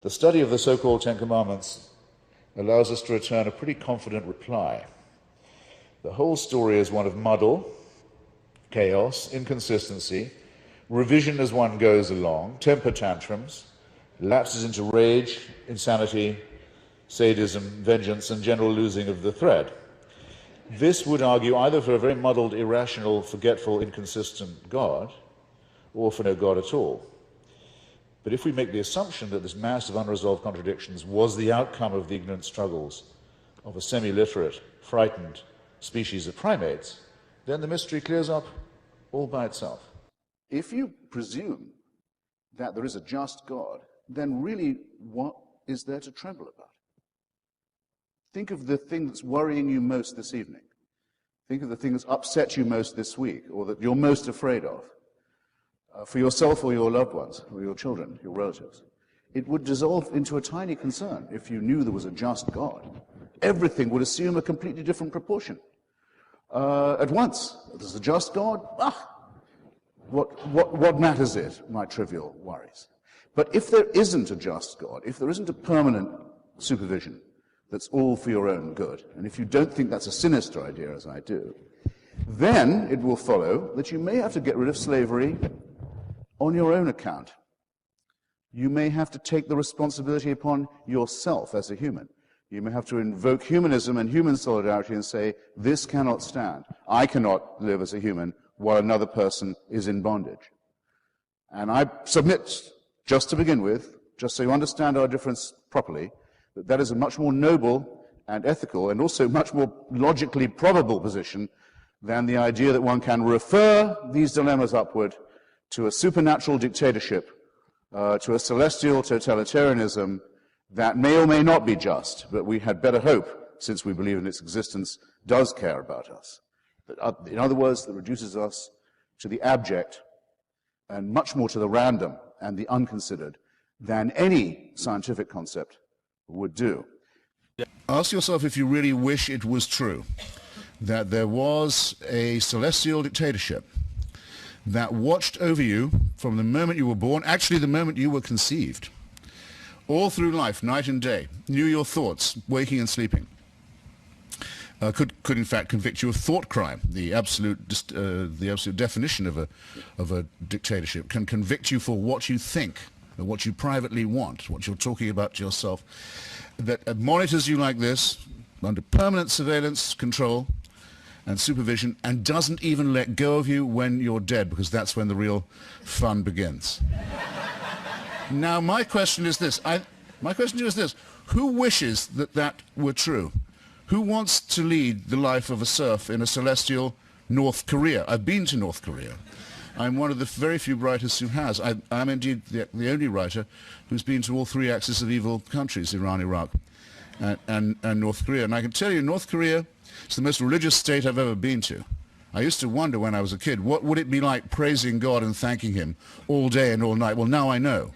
The study of the so-called Ten Commandments allows us to return a pretty confident reply. The whole story is one of muddle, chaos, inconsistency, revision as one goes along, temper tantrums, lapses into rage, insanity, sadism, vengeance, and general losing of the thread. This would argue either for a very muddled, irrational, forgetful, inconsistent God, or for no God at all. But if we make the assumption that this mass of unresolved contradictions was the outcome of the ignorant struggles of a semi-literate, frightened species of primates, then the mystery clears up all by itself. If you presume that there is a just God, then really what is there to tremble about? Think of the thing that's worrying you most this evening. Think of the thing that's upset you most this week, or that you're most afraid of, for yourself or your loved ones, or your children, your relatives. It would dissolve into a tiny concern if you knew there was a just God. Everything would assume a completely different proportion. At once, there's a just God, what matters it, my trivial worries? But if there isn't a just God, if there isn't a permanent supervision that's all for your own good, and if you don't think that's a sinister idea, as I do, then it will follow that you may have to get rid of slavery on your own account. You may have to take the responsibility upon yourself as a human. You may have to invoke humanism and human solidarity and say, this cannot stand. I cannot live as a human while another person is in bondage. And I submit, just to begin with, just so you understand our difference properly, that that is a much more noble and ethical and also much more logically probable position than the idea that one can refer these dilemmas upward to a supernatural dictatorship, to a celestial totalitarianism that may or may not be just, but we had better hope, since we believe in its existence, does care about us. In other words, that reduces us to the abject and much more to the random and the unconsidered than any scientific concept would do. Ask yourself if you really wish it was true that there was a celestial dictatorship that watched over you from the moment you were born, actually the moment you were conceived, all through life, night and day, knew your thoughts, waking and sleeping. Could in fact convict you of thought crime. The absolute definition of a dictatorship can convict you for what you think, or what you privately want, what you're talking about to yourself, that monitors you like this, under permanent surveillance, control, and supervision, and doesn't even let go of you when you're dead, because that's when the real fun begins. Now, my question is this. Who wishes that that were true? Who wants to lead the life of a serf in a celestial North Korea? I've been to North Korea. I'm one of the very few writers who has. I'm indeed the only writer who's been to all three axis of evil countries, Iran, Iraq, and North Korea. And I can tell you, North Korea is the most religious state I've ever been to. I used to wonder when I was a kid, what would it be like praising God and thanking him all day and all night? Well, now I know.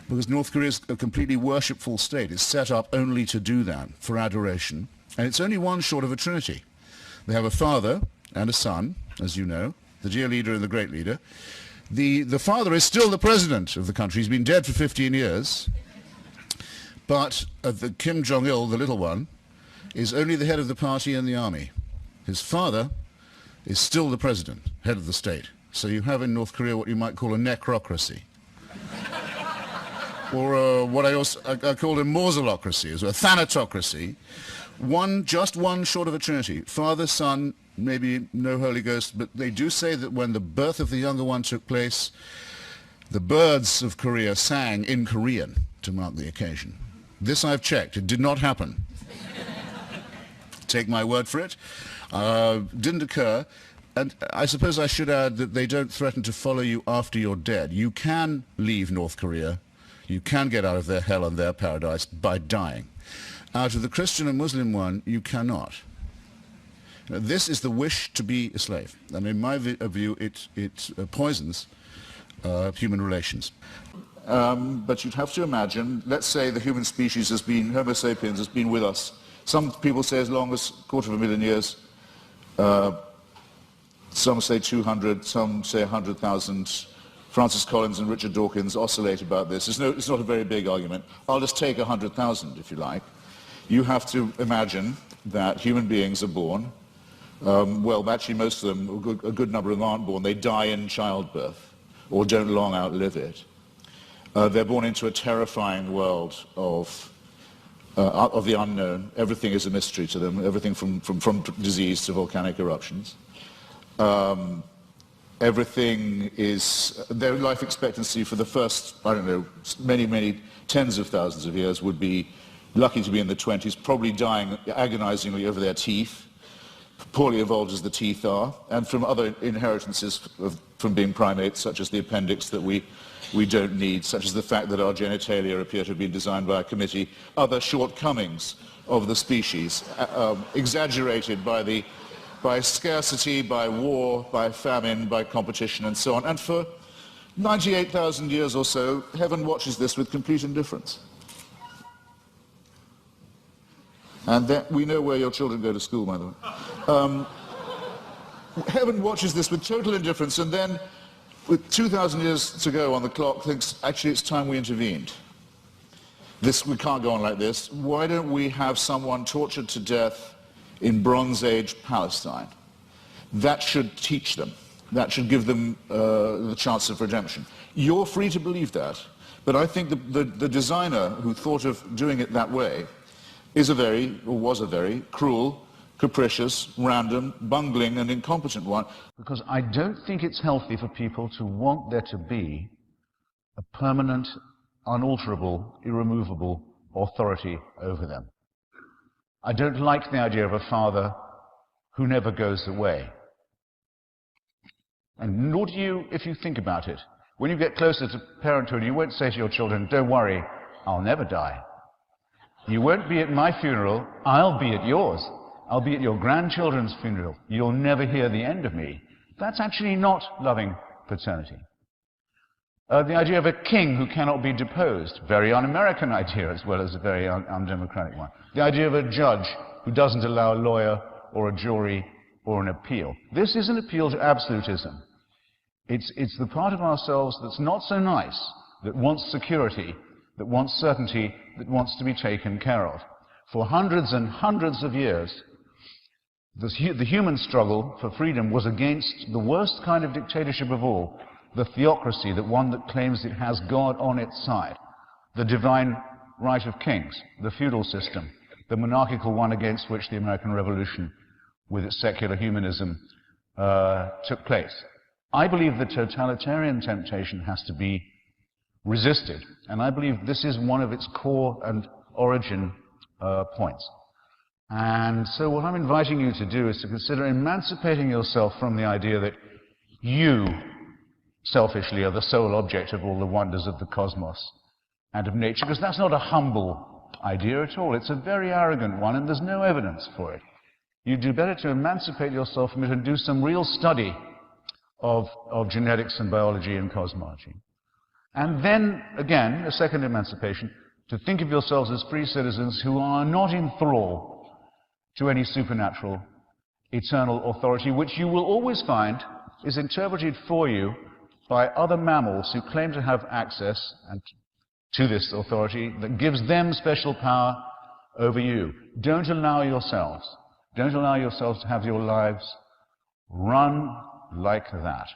Because North Korea is a completely worshipful state. It's set up only to do that, for adoration. And it's only one short of a trinity. They have a father and a son, as you know, the dear leader and the great leader. The father is still the president of the country. He's been dead for 15 years. But the Kim Jong-il, the little one, is only the head of the party and the army. His father is still the president, head of the state. So you have in North Korea what you might call a necrocracy. Or what I called a mausolocracy, a thanatocracy. Just one short of a trinity. Father, Son, maybe no Holy Ghost, but they do say that when the birth of the younger one took place, the birds of Korea sang in Korean to mark the occasion. This I've checked. It did not happen. Take my word for it. Didn't occur. And I suppose I should add that they don't threaten to follow you after you're dead. You can leave North Korea. You can get out of their hell and their paradise by dying. Out of the Christian and Muslim one, you cannot. Now, this is the wish to be a slave. And in my view, it poisons human relations. But you'd have to imagine, let's say the human species has been, Homo sapiens has been with us. Some people say as long as 250,000 years. Some say 200, some say 100,000. Francis Collins and Richard Dawkins oscillate about this. It's not a very big argument. I'll just take 100,000, if you like. You have to imagine that human beings are born. Well, actually, most of them, a good number of them aren't born. They die in childbirth or don't long outlive it. They're born into a terrifying world of the unknown. Everything is a mystery to them, everything from disease to volcanic eruptions. Everything is, their life expectancy for the first, I don't know, many tens of thousands of years would be lucky to be in the 20s, probably dying agonizingly over their teeth, poorly evolved as the teeth are, and from other inheritances from being primates, such as the appendix that we don't need, such as the fact that our genitalia appear to have been designed by a committee, other shortcomings of the species, exaggerated by scarcity, by war, by famine, by competition, and so on. And for 98,000 years or so, heaven watches this with complete indifference. And that, we know where your children go to school, by the way. Heaven watches this with total indifference, and then, with 2,000 years to go on the clock, thinks, actually, it's time we intervened. We can't go on like this. Why don't we have someone tortured to death in Bronze Age Palestine? That should teach them. That should give them the chance of redemption. You're free to believe that, but I think the designer who thought of doing it that way was a very cruel, capricious, random, bungling and incompetent one. Because I don't think it's healthy for people to want there to be a permanent, unalterable, irremovable authority over them. I don't like the idea of a father who never goes away. And nor do you, if you think about it. When you get closer to parenthood, you won't say to your children, don't worry, I'll never die. You won't be at my funeral, I'll be at yours. I'll be at your grandchildren's funeral. You'll never hear the end of me. That's actually not loving paternity. The idea of a king who cannot be deposed, very un-American idea as well as a very undemocratic one. The idea of a judge who doesn't allow a lawyer or a jury or an appeal. This is an appeal to absolutism. It's the part of ourselves that's not so nice, that wants security, that wants certainty, that wants to be taken care of. For hundreds and hundreds of years, the human struggle for freedom was against the worst kind of dictatorship of all, the theocracy, the one that claims it has God on its side, the divine right of kings, the feudal system, the monarchical one against which the American Revolution, with its secular humanism, took place. I believe the totalitarian temptation has to be resisted, and I believe this is one of its core and origin points. And so what I'm inviting you to do is to consider emancipating yourself from the idea that you, selfishly, are the sole object of all the wonders of the cosmos and of nature, because that's not a humble idea at all. It's a very arrogant one, and there's no evidence for it. You do better to emancipate yourself from it and do some real study of genetics and biology and cosmology. And then, again, a second emancipation, to think of yourselves as free citizens who are not in thrall to any supernatural, eternal authority, which you will always find is interpreted for you by other mammals who claim to have access to this authority that gives them special power over you. Don't allow yourselves to have your lives run like that.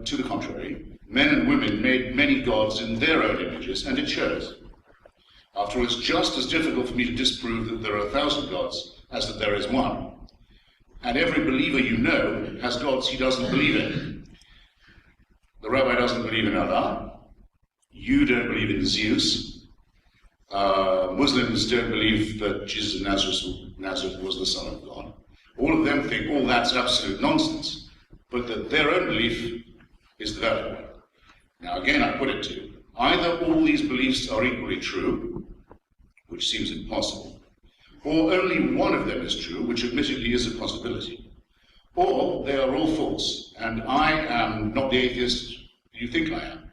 To the contrary, men and women made many gods in their own images, and it shows. After all, it's just as difficult for me to disprove that there are 1,000 gods as that there is one. And every believer you know has gods he doesn't believe in. The rabbi doesn't believe in Allah. You don't believe in Zeus. Muslims don't believe that Jesus of Nazareth was the Son of God. All of them think all that's absolute nonsense, but that their own belief is the valid one. Now again, I put it to you, either all these beliefs are equally true, which seems impossible, or only one of them is true, which admittedly is a possibility, or they are all false, and I am not the atheist you think I am.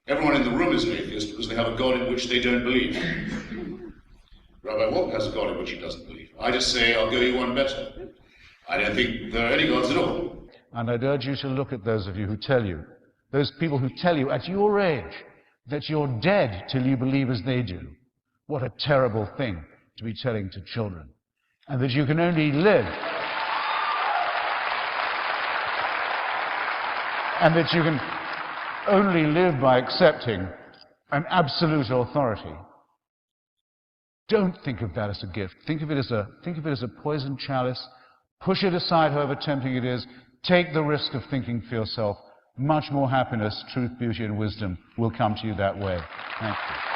Everyone in the room is an atheist because they have a God in which they don't believe. Rabbi Wolf has a God in which he doesn't believe. I just say, I'll go you one better. I don't think there are any gods at all. And I'd urge you to look at those of you who tell you those people who tell you at your age that you're dead till you believe as they do. What a terrible thing to be telling to children. And that you can only live, and that you can only live by accepting an absolute authority. Don't think of that as a gift. Think of it as a poisoned chalice. Push it aside, however tempting it is. Take the risk of thinking for yourself. Much more happiness, truth, beauty, and wisdom will come to you that way. Thank you.